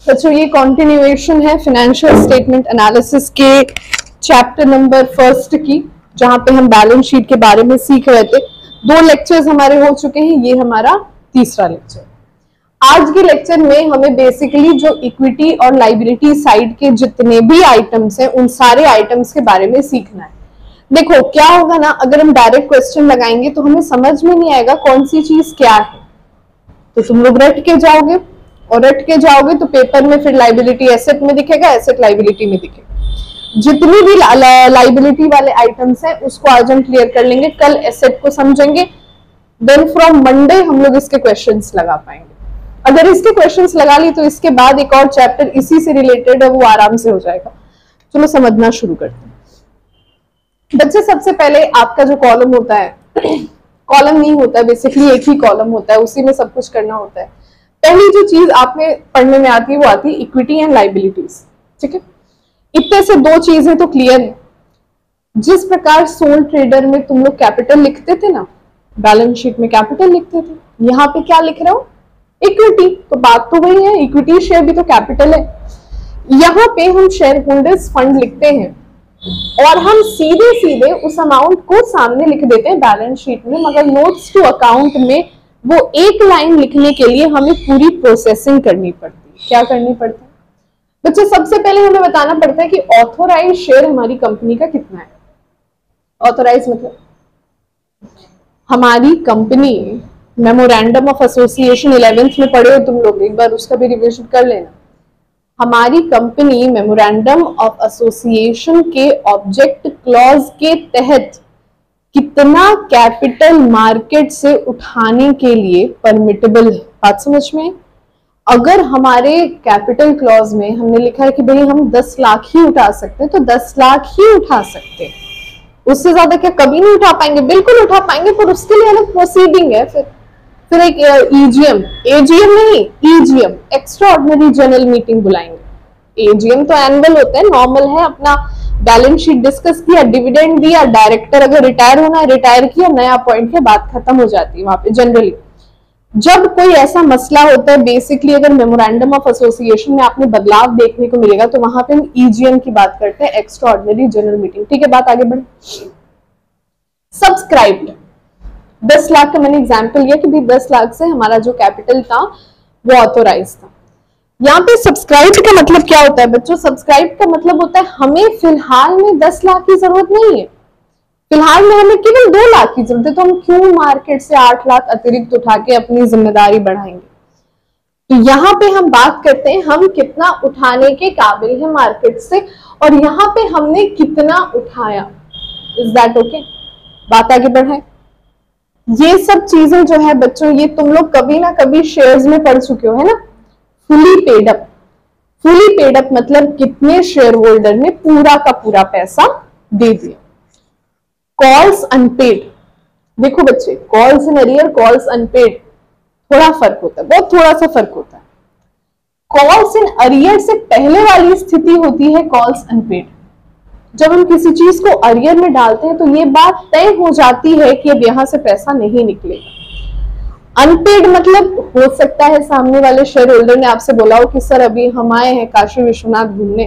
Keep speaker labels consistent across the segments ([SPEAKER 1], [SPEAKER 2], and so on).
[SPEAKER 1] बच्चों ये कंटिन्यूएशन है फाइनेंशियल स्टेटमेंट एनालिसिस के चैप्टर नंबर 1 की, जहां पे हम बैलेंस शीट के बारे में सीख रहे थे। 2 लेक्चर्स हमारे हो चुके हैं, ये हमारा तीसरा लेक्चर। आज के लेक्चर में हमें बेसिकली जो इक्विटी और लायबिलिटी साइड के जितने भी आइटम्स हैं उन सारे आइटम्स के बारे में सीखना है। देखो क्या होगा ना, अगर हम डायरेक्ट क्वेश्चन लगाएंगे तो हमें समझ में नहीं आएगा कौन सी चीज क्या है, तो तुम लोग रट के जाओगे और रट के जाओगे तो पेपर में फिर लायबिलिटी एसेट में दिखेगा, एसेट लायबिलिटी में दिखेगा। जितनी भी लायबिलिटी वाले आइटम्स हैं उसको आज हम क्लियर कर लेंगे, कल एसेट को समझेंगे, देन फ्रॉम मंडे हम लोग इसके क्वेश्चंस लगा पाएंगे। अगर इसके क्वेश्चंस लगा ली तो इसके बाद एक और चैप्टर इसी से रिलेटेड है, वो आराम से हो जाएगा। चलो समझना शुरू करते हैं बच्चे। सबसे पहले आपका जो कॉलम होता है, कॉलम नहीं होता है बेसिकली, एक ही कॉलम होता है, उसी में सब कुछ करना होता है। पहली जो चीज आपने पढ़ने में आती है वो आती है इक्विटी एंड लायबिलिटीज। ठीक है, इतने से 2 चीजें तो क्लियर है। जिस प्रकार सोल ट्रेडर में तुम लोग कैपिटल लिखते थे ना, बैलेंस शीट में कैपिटल लिखते थे, यहाँ पे क्या लिख रहे हो, इक्विटी। तो बात तो वही है, इक्विटी शेयर भी तो कैपिटल है। यहाँ पे हम शेयर होल्डर्स फंड लिखते हैं और हम सीधे सीधे उस अमाउंट को सामने लिख देते हैं बैलेंस शीट में, मगर नोट्स टू अकाउंट में वो एक लाइन लिखने के लिए हमें पूरी प्रोसेसिंग करनी पड़ती है। क्या करनी पड़ती है बच्चे? सबसे पहले हमें बताना पड़ता है कि ऑथोराइज शेयर हमारी कंपनी का कितना है। ऑथोराइज मतलब हमारी company, memorandum of association 11th में पढ़े हो तुम लोग, एक बार उसका भी रिवीजन कर लेना। हमारी कंपनी मेमोरेंडम ऑफ एसोसिएशन के ऑब्जेक्ट क्लॉज के तहत कितना कैपिटल मार्केट से उठाने के लिए परमिटेबल है। बात समझ में? अगर हमारे कैपिटल क्लॉज में हमने लिखा है कि भाई हम 10 लाख ही उठा सकते हैं, तो 10 लाख ही उठा सकते हैं, उससे ज्यादा क्या कभी नहीं उठा पाएंगे? बिल्कुल उठा पाएंगे, पर उसके लिए अलग प्रोसीडिंग है। फिर एक एजीएम नहीं, EGM, extra ordinary general meeting बुलाएंगे। एजीएम तो एनुअल होता है, नॉर्मल है, अपना बैलेंस शीट डिस्कस किया, डिविडेंड दिया, डायरेक्टर अगर रिटायर होना है रिटायर किया, नया अपॉइंट किया, बात खत्म हो जाती है वहां पे। जनरली जब कोई ऐसा मसला होता है, बेसिकली अगर मेमोरेंडम ऑफ एसोसिएशन में आपने बदलाव देखने को मिलेगा, तो वहां पे हम ईजीएम की बात करते हैं, एक्स्ट्रा ऑर्डिनरी जनरल मीटिंग। ठीक है, बात आगे बढ़े। सब्सक्राइब्ड 10 लाख का मैंने एग्जाम्पल लिया कि भाई 10 लाख से हमारा जो कैपिटल था वो ऑथोराइज था। यहाँ पे सब्सक्राइब का मतलब क्या होता है बच्चों? सब्सक्राइब का मतलब होता है हमें फिलहाल में 10 लाख की जरूरत नहीं है, फिलहाल में हमें केवल 2 लाख की जरूरत है, तो हम क्यों मार्केट से 8 लाख अतिरिक्त उठा के अपनी जिम्मेदारी बढ़ाएंगे? तो यहाँ पे हम बात करते हैं हम कितना उठाने के काबिल है मार्केट से, और यहाँ पे हमने कितना उठाया। Is that okay? बात आगे बढ़ाए। ये सब चीजें जो है बच्चों, ये तुम लोग कभी ना कभी शेयर्स में पढ़ चुके हो, है ना। Fully paid up, fully paid up मतलब कितने शेयर होल्डर ने पूरा का पूरा पैसा दे दिया। कॉल्स अनपेड, देखो बच्चे, calls in arrear, calls unpaid, थोड़ा फर्क होता है, बहुत थोड़ा सा फर्क होता है। कॉल्स इन अरियर से पहले वाली स्थिति होती है कॉल्स अनपेड। जब हम किसी चीज को अरियर में डालते हैं तो ये बात तय हो जाती है कि अब यहां से पैसा नहीं निकलेगा। अनपेड मतलब हो सकता है सामने वाले शेयर होल्डर ने आपसे बोला हो कि सर अभी हम आए हैं काशी विश्वनाथ घूमने,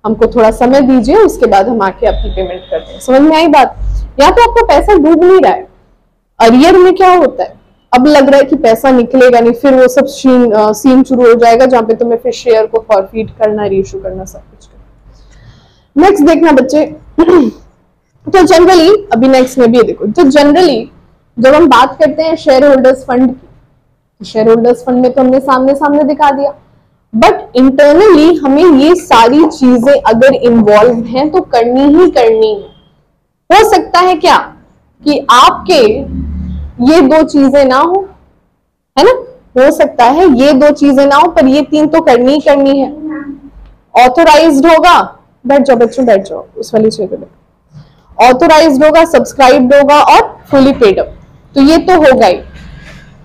[SPEAKER 1] हमको थोड़ा समय दीजिए, उसके बाद हम आके आपकी पेमेंट करते हैं। समझ में आई बात? यहाँ पे आपका पैसा डूब नहीं रहा है। अरियर में क्या होता है, अब लग रहा है कि पैसा निकलेगा नहीं, फिर वो सब सीन शुरू हो जाएगा जहाँ पे तुम्हें फिर शेयर को फॉरफीट करना, रीइश्यू करना, सब कुछ करना। नेक्स्ट देखना बच्चे, तो जनरली अभी नेक्स्ट में भी देखो, तो जनरली जब हम बात करते हैं शेयर होल्डर्स फंड की, शेयर होल्डर्स फंड में तो हमने सामने सामने दिखा दिया, बट इंटरनली हमें ये सारी चीजें अगर इन्वॉल्व हैं तो करनी ही करनी है। हो सकता है क्या कि आपके ये 2 चीजें ना हो, है ना, हो सकता है ये 2 चीजें ना हो, पर ये 3 तो करनी ही करनी है। ऑथोराइज्ड होगा, बैठ जाओ बच्चों बैठ जाओ, उस वाली चीज पे ऑथोराइज्ड होगा, सब्सक्राइब्ड होगा और फुली पेड अप, तो ये तो होगा ही।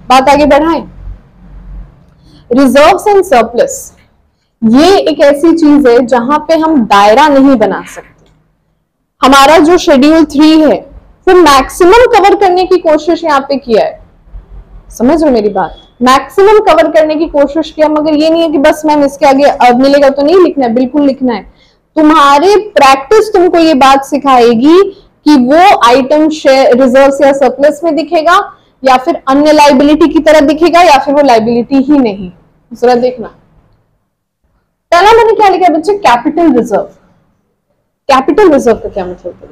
[SPEAKER 1] बात आगे बढ़ाएं। रिजर्व्स एंड सरप्लस, ये एक ऐसी चीज है जहां पे हम दायरा नहीं बना सकते। हमारा जो शेड्यूल 3 है वो मैक्सिमम कवर करने की कोशिश यहाँ पे किया है। समझ रहे मेरी बात? मैक्सिमम कवर करने की कोशिश किया, मगर ये नहीं है कि बस मैम इसके आगे अब मिलेगा तो नहीं लिखना है, बिल्कुल लिखना है। तुम्हारे प्रैक्टिस तुमको ये बात सिखाएगी कि वो आइटम शेयर रिजर्व्स या सरप्लस में दिखेगा या फिर अन्य लाइबिलिटी की तरह दिखेगा या फिर वो लाइबिलिटी ही नहीं। जरा देखना, पहला मैंने क्या लिखा है बच्चे, कैपिटल रिजर्व। कैपिटल रिजर्व का क्या मतलब है?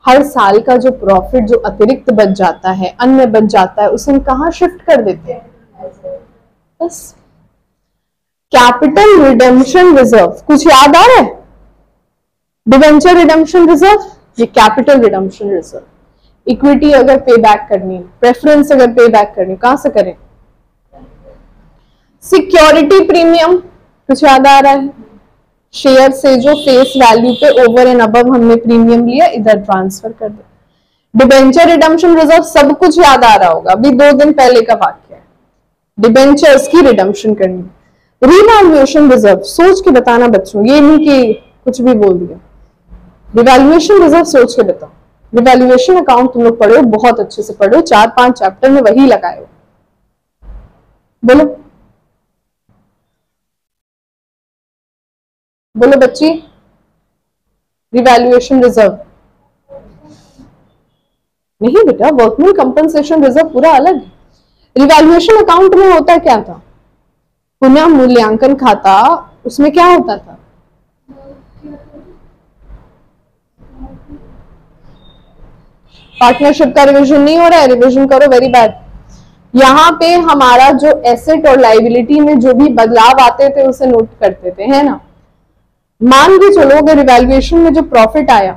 [SPEAKER 1] हर साल का जो प्रॉफिट जो अतिरिक्त बच जाता है, अन्य बच जाता है, उसे हम कहां शिफ्ट कर देते हैं? बस। कैपिटल रिडेम्पशन रिजर्व कुछ याद आ रहा है? डिवेंचर रिडेम्पशन रिजर्व, ये कैपिटल रिडेम्पशन रिजर्व। इक्विटी अगर पे बैक करनी है, प्रेफरेंस अगर पे बैक करनी, कहां से करें? सिक्योरिटी प्रीमियम कुछ याद आ रहा है? शेयर से जो फेस वैल्यू पे ओवर एंड अबव हमने प्रीमियम लिया, इधर ट्रांसफर कर दे। डिबेंचर रिडम्पशन रिजर्व सब कुछ याद आ रहा होगा, अभी 2 दिन पहले का वाक्य है। डिबेंचर्स की रिडम्पशन करनी। रिवैल्यूएशन रिजर्व सोच के बताना बच्चों, ये नहीं कि कुछ भी बोल दिया। रिवैल्यूएशन रिजर्व सोच के बताओ। रिवैल्यूएशन अकाउंट तुम लोग पढ़ो, बहुत अच्छे से पढ़ो, 4-5 चैप्टर में वही लगाए हो। बोलो बोलो बच्ची, रिवैल्यूएशन रिजर्व नहीं बेटा, वर्कमैन कंपनसेशन रिजर्व पूरा अलग है। रिवैल्यूएशन अकाउंट में होता क्या था? पुनः मूल्यांकन खाता, उसमें क्या होता था? पार्टनरशिप का रिवीजन नहीं हो रहा है, रिवीजन करो, वेरी बैड। यहाँ पे हमारा जो एसेट और लाइबिलिटी में जो भी बदलाव आते थे उसे नोट करते थे, है ना। मान के चलो अगर रिवैल्यूएशन में जो प्रॉफिट आया,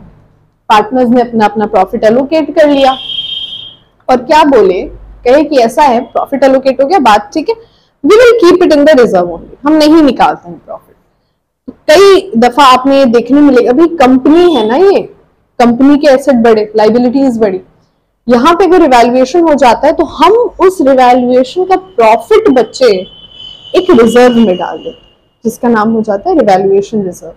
[SPEAKER 1] पार्टनर्स ने अपना अपना प्रॉफिट एलोकेट कर लिया और क्या बोले, कहे कि ऐसा है प्रॉफिट एलोकेट हो गया, बात ठीक है, we will keep it in the reserve only, हम नहीं निकालते हैं प्रॉफिट। कई दफा आपने ये देखने मिलेगा, अभी कंपनी है ना, ये कंपनी के एसेट बड़े, लाइबिलिटीज बड़ी, यहाँ पे अगर रिवैल्यूएशन हो जाता है तो हम उस रिवैल्यूएशन का प्रॉफिट बच्चे एक रिजर्व में डाल देते, जिसका नाम हो जाता है रिवैल्यूएशन रिजर्व।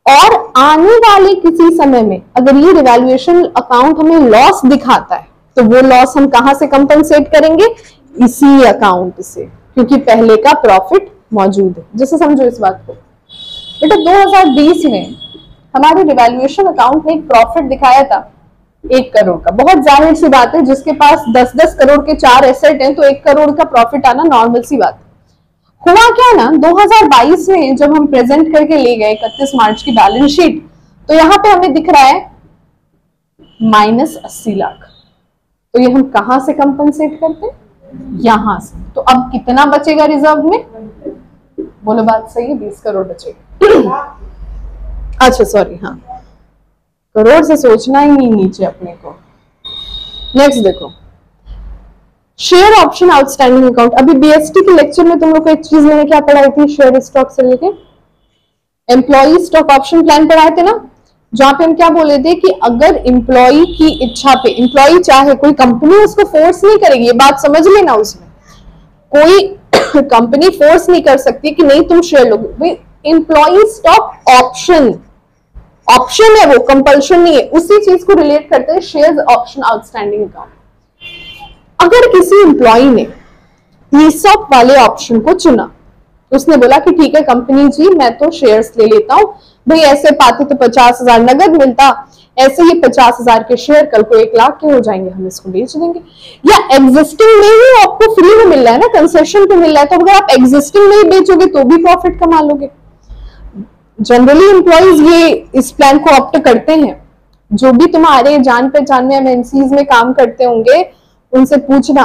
[SPEAKER 1] और आने वाले किसी समय में अगर ये रिवैल्यूएशन अकाउंट हमें लॉस दिखाता है तो वो लॉस हम कहां से कंपनसेट करेंगे? इसी अकाउंट से, क्योंकि पहले का प्रॉफिट मौजूद है। जैसे समझो इस बात को बेटा, 2020 में हमारे रिवैल्यूएशन अकाउंट ने एक प्रॉफिट दिखाया था 1 करोड़ का। बहुत जाहिर सी बात है, जिसके पास 10-10 करोड़ के 4 एसेट हैं तो 1 करोड़ का प्रॉफिट आना नॉर्मल सी बात है। हुआ क्या ना, 2022 में जब हम प्रेजेंट करके ले गए 31 मार्च की बैलेंस शीट, तो यहां पे हमें दिख रहा है -80 लाख। तो ये हम कहां से कंपनसेट करते हैं? यहां से। तो अब कितना बचेगा रिजर्व में? बोलो बात सही है, 20 करोड़ बचेगा। अच्छा सॉरी, हाँ, करोड़ से सोचना ही नहीं नीचे अपने को। नेक्स्ट देखो, शेयर ऑप्शन आउटस्टैंडिंग अकाउंट। अभी बीएसटी के लेक्चर में तुम लोग को एक चीज मैंने क्या पढ़ाई थी, शेयर स्टॉक से लेके एम्प्लॉई स्टॉक ऑप्शन प्लान पढ़ाए थे ना, जहां पे हम क्या बोले थे कि अगर एम्प्लॉई की इच्छा पे, एम्प्लॉई चाहे, कोई कंपनी उसको फोर्स नहीं करेगी, ये बात समझ लेना, उसमें कोई कंपनी फोर्स नहीं कर सकती कि नहीं तुम शेयर लोगे। एम्प्लॉई स्टॉक ऑप्शन, ऑप्शन है वो, कंपल्शन नहीं है। उसी चीज को रिलेट करते हैं शेयर ऑप्शन आउटस्टैंडिंग अकाउंट। अगर किसी एम्प्लॉय ने ईसॉप वाले ऑप्शन को चुना, उसने बोला कि ठीक है कंपनी जी, मैं तो शेयर्स ले लेता हूं भाई, ऐसे पाते तो 50,000 नगद मिलता, ऐसे ही 50,000 के शेयर कल को 1 लाख के हो जाएंगे, हम इसको बेच देंगे। या एग्जिस्टिंग में ही आपको फ्री में मिल रहा है ना, कंसेशन पे मिल रहा है, तो अगर आप एग्जिस्टिंग में ही बेचोगे तो भी प्रॉफिट कमा लोगे। जनरली एम्प्लॉइज ये इस प्लान को ऑप्ट करते हैं। जो भी तुम्हारे जान पहचान में एमएनसीज में काम करते होंगे उनसे पूछना,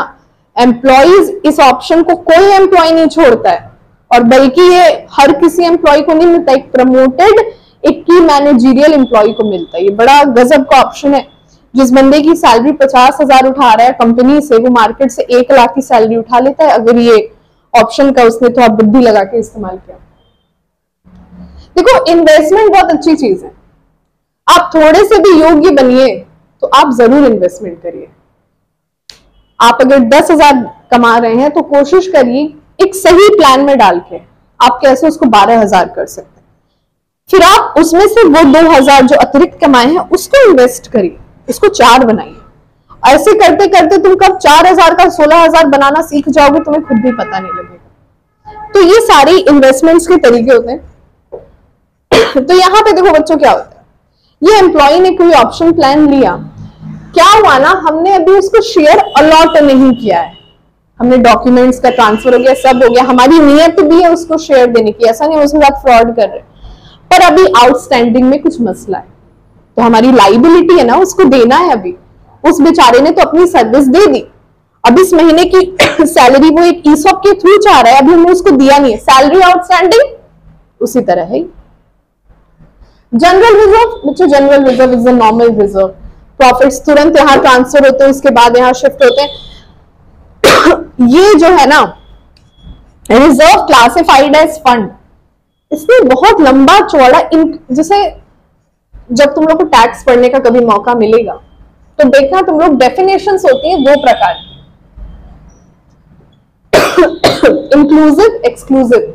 [SPEAKER 1] एम्प्लॉइज इस ऑप्शन को कोई एम्प्लॉय नहीं छोड़ता है, और बल्कि ये हर किसी एम्प्लॉय को नहीं मिलता, एक प्रमोटेड, एक की मैनेजरियल एम्प्लॉय को मिलता है। ये बड़ा गजब का ऑप्शन है। जिस बंदे की सैलरी 50,000 उठा रहा है कंपनी से, वो मार्केट से 1 लाख की सैलरी उठा लेता है, अगर ये ऑप्शन का उसने थोड़ा बुद्धि लगा के इस्तेमाल किया। देखो, इन्वेस्टमेंट बहुत अच्छी चीज है, आप थोड़े से भी योग्य बनिए तो आप जरूर इन्वेस्टमेंट करिए। आप अगर 10,000 कमा रहे हैं तो कोशिश करिए एक सही प्लान में डाल के आप कैसे उसको 12,000 कर सकते हैं। फिर आप उसमें से वो 2,000 जो अतिरिक्त कमाए हैं उसको इन्वेस्ट करिए, उसको 4 बनाइए, ऐसे करते करते तुम कब 4,000 का 16,000 बनाना सीख जाओगे तुम्हें खुद भी पता नहीं लगेगा। तो ये सारी इन्वेस्टमेंट्स के तरीके होते हैं। तो यहाँ पे देखो बच्चों क्या होता है, ये एम्प्लॉय ने कोई ऑप्शन प्लान लिया, क्या हुआ ना, हमने अभी उसको शेयर अलॉट नहीं किया है, हमने डॉक्यूमेंट्स का ट्रांसफर हो गया, सब हो गया, हमारी नियत भी है उसको शेयर देने की, ऐसा नहीं उसके साथ फ्रॉड कर रहे, पर अभी आउटस्टैंडिंग में कुछ मसला है, तो हमारी लाइबिलिटी है ना, उसको देना है। अभी उस बेचारे ने तो अपनी सर्विस दे दी, अब इस महीने की सैलरी वो एक ईसॉप के थ्रू चाह रहा है, अभी हमने उसको दिया नहीं है, सैलरी आउटस्टैंडिंग, उसी तरह है। जनरल रिजर्व, बच्चों general reserve is the normal reserve, profits तुरंत यहाँ ट्रांसफर होते हैं, उसके बाद यहाँ शिफ्ट होते हैं। ये जो है ना रिजर्व क्लासिफाइड एज फंड, इसमें बहुत लंबा चौड़ा, जैसे जब तुम लोग को टैक्स पढ़ने का कभी मौका मिलेगा तो देखना, तुम लोग डेफिनेशंस होती है दो प्रकार की, इंक्लूसिव एक्सक्लूसिव।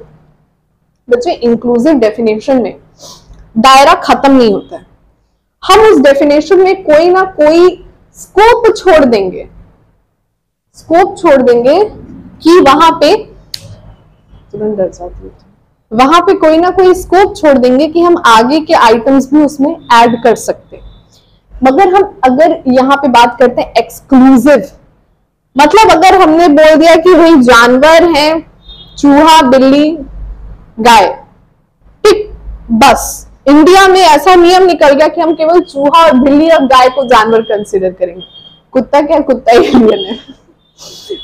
[SPEAKER 1] बच्चे इंक्लूसिव डेफिनेशन में दायरा खत्म नहीं होता है, हम उस डेफिनेशन में कोई ना कोई स्कोप छोड़ देंगे, स्कोप छोड़ देंगे कि वहां पे तुरंत डर जाती है, वहां पे कोई ना कोई स्कोप छोड़ देंगे कि हम आगे के आइटम्स भी उसमें ऐड कर सकते हैं। मगर हम अगर यहाँ पे बात करते हैं एक्सक्लूसिव, मतलब अगर हमने बोल दिया कि वही जानवर हैं, चूहा, बिल्ली, गाय, ठीक, बस इंडिया में ऐसा नियम निकल गया कि हम केवल चूहा और बिल्ली और गाय को जानवर कंसिडर करेंगे, कुत्ता क्या, कुत्ता एलियन है,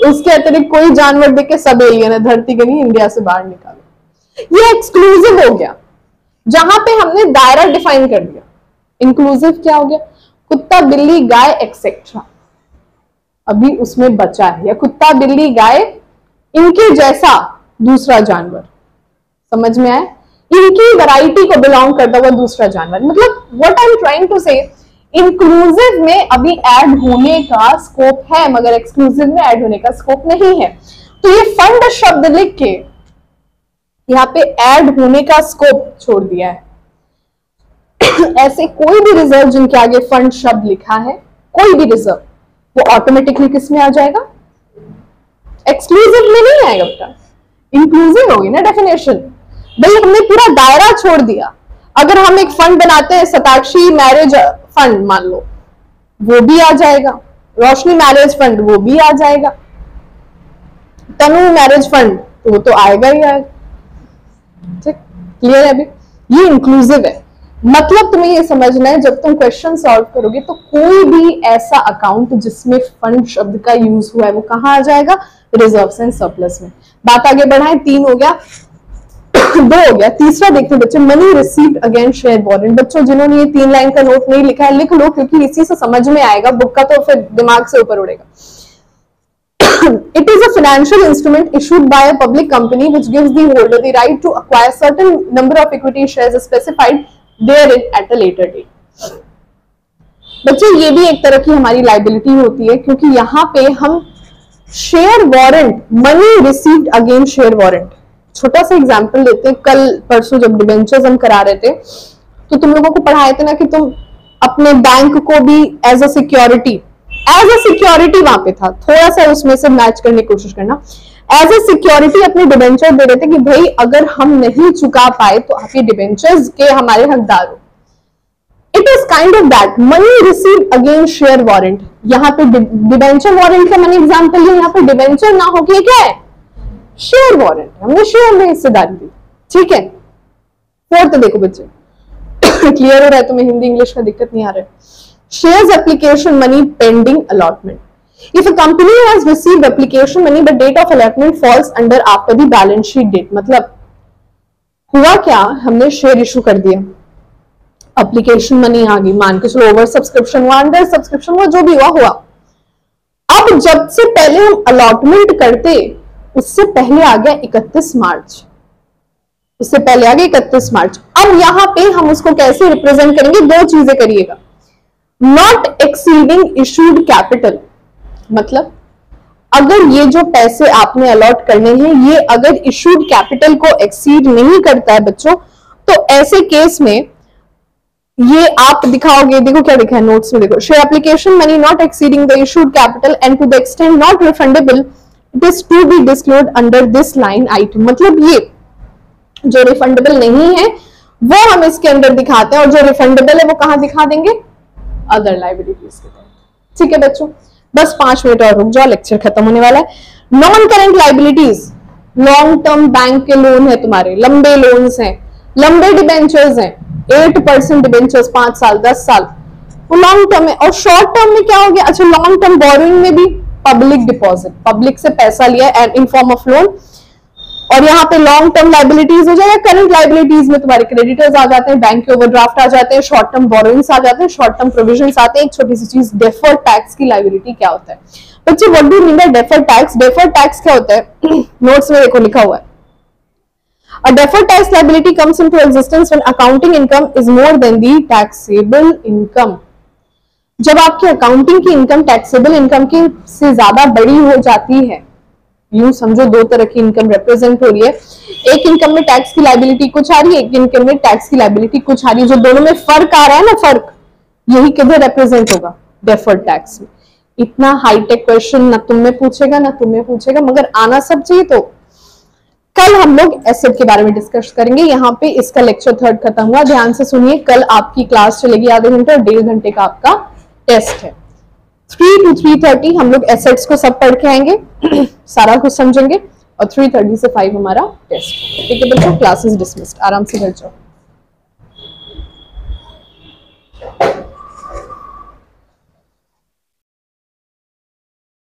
[SPEAKER 1] उसके अतिरिक्त कोई जानवर देख के सब एलियन है, धरती के नहीं, इंडिया से बाहर निकालो। ये एक्सक्लूसिव हो गया, जहां पे हमने दायरा डिफाइन कर दिया। इंक्लूसिव क्या हो गया, कुत्ता, बिल्ली, गाय एक्सेट्रा, अभी उसमें बचा है, या कुत्ता, बिल्ली, गाय, इनके जैसा दूसरा जानवर, समझ में आया, इनकी वैरायटी को बिलोंग करता हुआ दूसरा जानवर। मतलब what I am trying to say, inclusive में अभी ऐड होने का स्कोप है, मगर एक्सक्लूसिव में ऐड होने का स्कोप नहीं है। तो ये फंड शब्द लिख के यहाँ पे ऐड होने का स्कोप छोड़ दिया है। ऐसे कोई भी रिजर्व जिनके आगे फंड शब्द लिखा है, कोई भी रिजर्व, वो ऑटोमेटिकली किस में आ जाएगा, एक्सक्लूसिव में नहीं आएगा बेटा, इंक्लूसिव होगी ना डेफिनेशन। भाई हमने पूरा दायरा छोड़ दिया, अगर हम एक फंड बनाते हैं, शताक्षी मैरिज फंड मान लो, वो भी आ जाएगा, रोशनी मैरिज फंड वो भी आ जाएगा, तनु मैरिज फंड तो वो तो आएगा ही आएगा, ठीक, क्लियर है अभी। ये इंक्लूसिव है, मतलब तुम्हें ये समझना है, जब तुम क्वेश्चन सॉल्व करोगे तो कोई भी ऐसा अकाउंट जिसमें फंड शब्द का यूज हुआ है वो कहाँ आ जाएगा, रिजर्व्स एंड सरप्लस में। बात आगे बढ़ाएं, 3 हो गया, 2 हो गया, तीसरा देखते बच्चे, money received against share warrant. बच्चों जिन्होंने ये 3 लाइन का नोट नहीं लिखा है लिख लो, क्योंकि इसी से समझ में आएगा, बुक का तो फिर दिमाग से ऊपर उड़ेगा। It is a financial instrument issued by a public company which gives the holder the right to acquire certain number of equity shares specified therein at a later date। बच्चे ये भी एक तरह की हमारी लाइबिलिटी होती है, क्योंकि यहाँ पे हम share warrant, money received against share warrant, छोटा सा एग्जांपल लेते हैं। कल परसों जब डिबेंचर्स हम करा रहे थे तो तुम लोगों को पढ़ाए थे ना कि तुम अपने बैंक को भी एज अ सिक्योरिटी वहां पे था, थोड़ा सा उसमें से मैच करने की कोशिश करना, एज अ सिक्योरिटी अपने डिबेंचर दे रहे थे कि भाई अगर हम नहीं चुका पाए तो आप ये डिबेंचर्स के हमारे हकदार हो। It is kind of that, money receive against share warrant. यहाँ पे डिबेंचर वारंट का मैंने एग्जांपल लिया, यहाँ पे डिबेंचर ना हो के क्या है, शेयर वारंट, हमने शेयर में हिस्सेदारी दी, ठीक है। 4th देखो बच्चे, क्लियर हो रहा है तुम्हें, हिंदी इंग्लिश का दिक्कत नहीं आ रहा है। Shares application money pending allotment. If a company has received application money but date of allotment falls under after the balance sheet date, मतलब हुआ क्या, हमने शेयर इशू कर दिया, एप्लीकेशन मनी आ गई, मान के चलो ओवर सब्सक्रिप्शन हुआ, अंडर सब्सक्रिप्शन हुआ, जो भी हुआ। अब जब से पहले हम अलॉटमेंट करते उससे पहले आ गया 31 मार्च, उससे पहले आ गया 31 मार्च। अब यहाँ पे हम उसको कैसे रिप्रेजेंट करेंगे, 2 चीजें करिएगा। नॉट एक्सीडिंग इशूड कैपिटल, मतलब अगर ये जो पैसे आपने अलॉट करने हैं ये अगर इशूड कैपिटल को एक्सीड नहीं करता है बच्चों, तो ऐसे केस में ये आप दिखाओगे, देखो क्या लिखा है नोट्स में, देखो share application money not exceeding the issued capital and to the extent not refundable it is to be disclosed under this line item. मतलब ये जो रिफंडेबल नहीं है वो हम इसके अंदर दिखाते हैं, और जो रिफंडेबल है वो कहां दिखा देंगे, अदर लाइबिलिटीज के तहत। ठीक है बच्चों, बस 5 मिनट और रुक जाओ, लेक्चर खत्म होने वाला है। Non current liabilities, long term bank के लोन है तुम्हारे, लंबे लोन्स हैं, लंबे डिबेंचर्स हैं, 8% डिबेंचर्स 5 साल 10 साल, वो लॉन्ग टर्म है। और शॉर्ट टर्म में क्या हो गया, अच्छा लॉन्ग टर्म बोरोइंग में भी पब्लिक डिपॉजिट, पब्लिक से पैसा लिया इन फॉर्म ऑफ लोन, और यहाँ पे लॉन्ग टर्म लाइबिलिटीज हो जाएगा। करंट लाइबिलिटीज में तुम्हारे क्रेडिटर्स आ जाते हैं, बैंक के ओवरड्राफ्ट आ जाते हैं, शॉर्ट टर्म बोरोइंग्स आ जाते हैं, शॉर्ट टर्म प्रोविजंस आते हैं। एक छोटी सी चीज, डेफर्ड टैक्स की लाइबिलिटी क्या होता है बच्चे, what do you mean by deferred tax? Deferred tax क्या होता है नोट्स में देखो लिखा हुआ है, a deferred tax liability comes into existence when accounting income is more than the taxable income। जब आपकी अकाउंटिंग की इनकम टैक्सेबल इनकम की से ज्यादा बड़ी हो जाती है, यूं समझो दो तरह की इनकम रिप्रेजेंट हो रही है, एक इनकम में टैक्स की लाइबिलिटी कुछ आ रही है, एक इनकम में टैक्स की लाइबिलिटी कुछ आ रही है, जो दोनों में फर्क आ रहा है ना, फर्क यही किधर रिप्रेजेंट होगा, डेफर्ड टैक्स में। इतना हाईटेक क्वेश्चन ना तुम में पूछेगा ना तुम्हें पूछेगा, मगर आना सब चाहिए। तो कल हम लोग एसेट के बारे में डिस्कस करेंगे। यहाँ पे इसका लेक्चर 3 खत्म हुआ, ध्यान से सुनिए। कल आपकी क्लास चलेगी आधे घंटे और 1.5 घंटे का आपका टेस्ट है। 3 to 3:30 हम लोग एसेट्स को सब पढ़ के आएंगे सारा कुछ समझेंगे, और 3:30 से 5 हमारा टेस्ट। ठीक है बच्चों, क्लासेस डिसमिस्ड, आराम से घर जाओ।